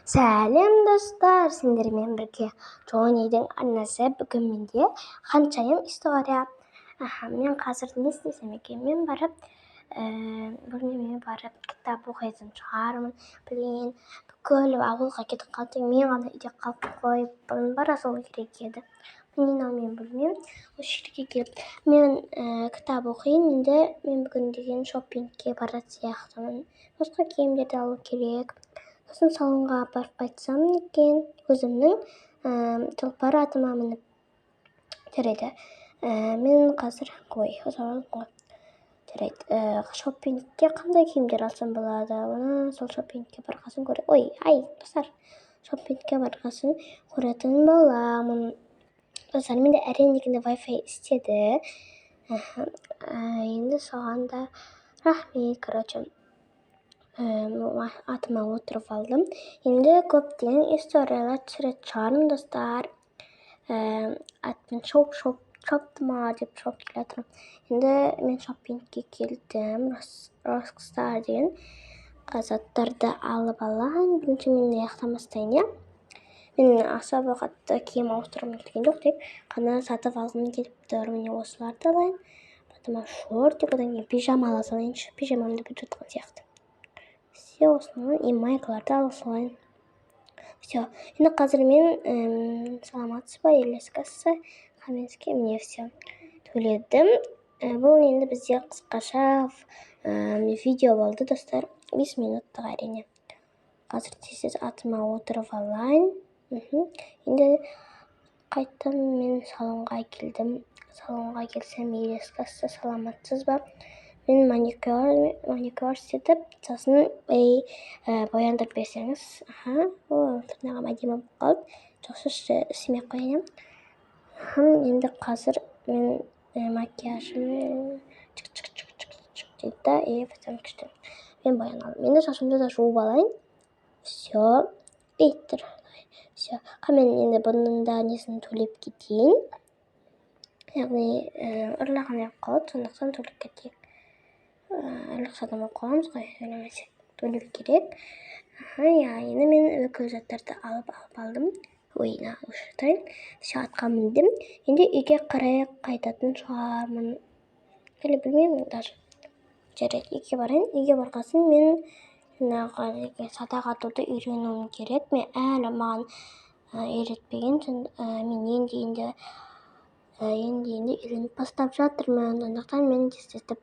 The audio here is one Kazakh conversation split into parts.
Сәлем достар, сендермен бірге Джоннидің арнасы. Бүгін менде ханшайым история. Мен қазір не істесем екен? Мен барып бөлмеме барып кітап оқитын шығармын. Блин, бүкіл ауылға кетіп қалды. Мен ғана үйде қалып қойып бара салу керек еді. Мен білмеймін. Осы жерге келіп мен кітап оқиын. Енді мен бүгін деген шоппингке баратын сияқтымын. Басқа киімдерді алу керек. Сосын салонға барып қайтсам екен, өзімнің тұлпар атыма мініп жарайды. Мен қазір жарайды. Шоппингке қандай киімдер алсам болады? Оны сол шоппингке барғасын достар. Шоппингке барғасын көретін боламын. Достар, менде әрең дегенде Wi-Fi істеді. Енді соған да рахмет, атыма отырып алдым. Енді көптеген историялар түсіретін шығармын, достар. Атпен шоптыма деп шоп келатырмын. Енді мен шоппингке келдім. Rockstar деген заттарды алып алайын. Бірінші мен аяқтан бастайын, Мен особо қатты киім ауыстырғым келген жоқ, тек қана сатып алғым келіп тұр. Міне осыларды алайын. Потом шортик, одан кейін пижама ала салайыншы. Пижамамды бітіп жатқан сияқты. Все, осыны и майкаларды ала салайын. Все. Енді қазір мен саламатсыз ба, елескасы Каменский, міне все төледім. Бұл енді бізде қысқаша видео болды, достар. 5 минуттық әрине. Қазір тез атыма отырып алайын. Енді қайттан мен салонға келдім. Салонға келсем, елескасы саламатсыз ба? Мен маникюр істетіп, сосын бояндырып берсеңіз. Тырнағым әдемі болып қалды. Жақсы істемей қояйын. Енді қазір мен макияжым дейді да, потом күшті. Мен бояналдым. Енді шашымды да жуып алайын. Все. Все. Мен енді бұның да несін төлеп кетейін. Яғни ұрлаған қалады, сондықтан төлеп кетейік. Ұрлықсадан оқығамыз ғой, төлеп керек. Енді мен өкіл заттарды алып алдым. Все, атқа міндім. Енді үйге қарай қайтатын шығармын. Әлі білмеймін даже. Жарайды, үйге барайын. Үйге барғасын мен садақ атуды үйренуім керек. Мен әлі маған үйретпеген. Мен енді үйреніп бастап жатырмын. Сондықтан мен тез-тездеп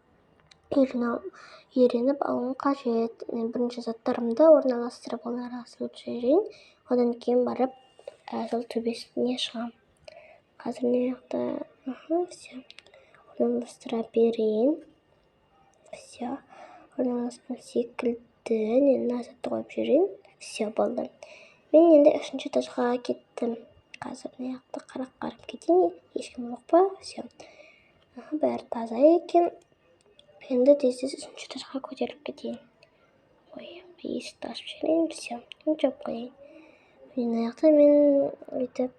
үйреніп алуым қажет. Бірінші заттарымды орналастырып жіберейін. Одан кейін барып жол төбесіне шығам. Қазір все. Орналастыра берейін. Все. Орналасқан секілді. Назатты қойып жіберейін. Все, болды. Мен енді 3-ші этажға кеттім. Қазір қарап кетейін. Ешкім жоқ па? Все. Бәрі таза екен. Енді тез 3-ші этажға көтеріліп кетейін. Есікті ашып жіберейін. Все. Жауып қояйын. Мен өйтіп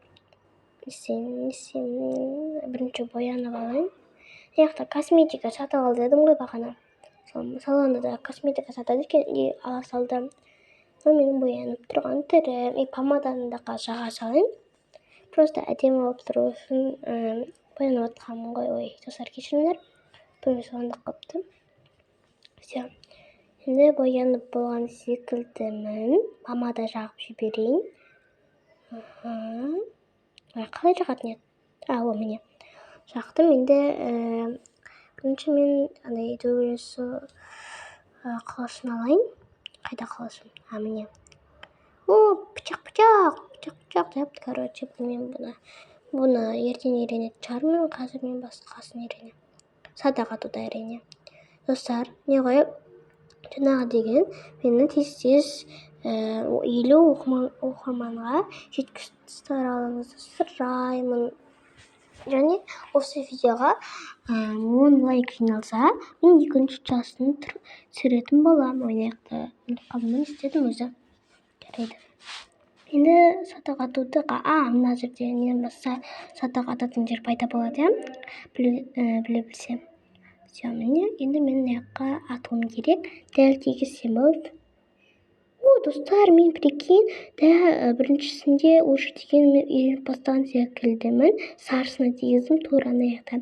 бірінші боянып алайын. Косметика сатып алды дедім ғой бағана. Салонда косметика сатады екен, ала салдым. Менің боянып тұрған түрім. Помаданы да жаға салайын. Просто әдемі болып тұру үшін боянып отқанмын ғой. Достар, кешіріңдер. Бір соғандық қаптым. Все. Енді боянып болған секілдімін. Помада жағып жіберейін. Қалай жағатын еді? Міне. Жақтым. Енді бірінші мен дөресі қылышын алайын. Қайда қылышым? Міне. Пычақ депті, білмеймін бұны ертең үйренетін шығармын. Қазір мен басқасын үйренем. Садақ атуда әрине. Достар, не қойып? Жаңағы деген мені тез 50 оқырманға жеткізіп алыңызды сұраймын. Және осы видеоға 10 лайк жиналса, мен 2-ші частын түсіретін болам. Қабылын істедім өзі. Жарайды. Енді садақ атуды мына жерде нен басса садақ ататын жер пайда болады, біле білсем. Все, міне, енді мен аяққа атуым керек. Дәл тегізсем болды. Достар, мен прикинь, біріншісінде уже деген мен үйреніп бастаған секілдімін. Сарысына тигіздім, тура ана жақта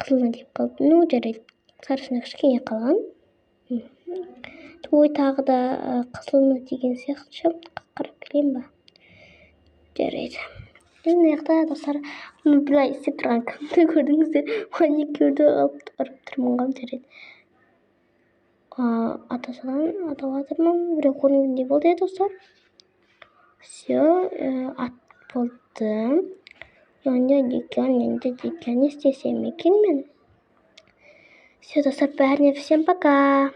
қызылына тиіп қалды. Жарайды, сарысына кішкене қалған. Ой, тағы да қызылына тиген сияқты. Қарап келейін ба? Жарайды. Мына жақта достар, былай істеп тұрған кімді көрдіңіздер? Маникюрді ұрып тұрмын ғой, жарайды. Аталатырмын, біреу көрінгендей болды достар. Все, ат болды. Енді декен, не істесем екен мен? Все, достар, бәріне всем пока.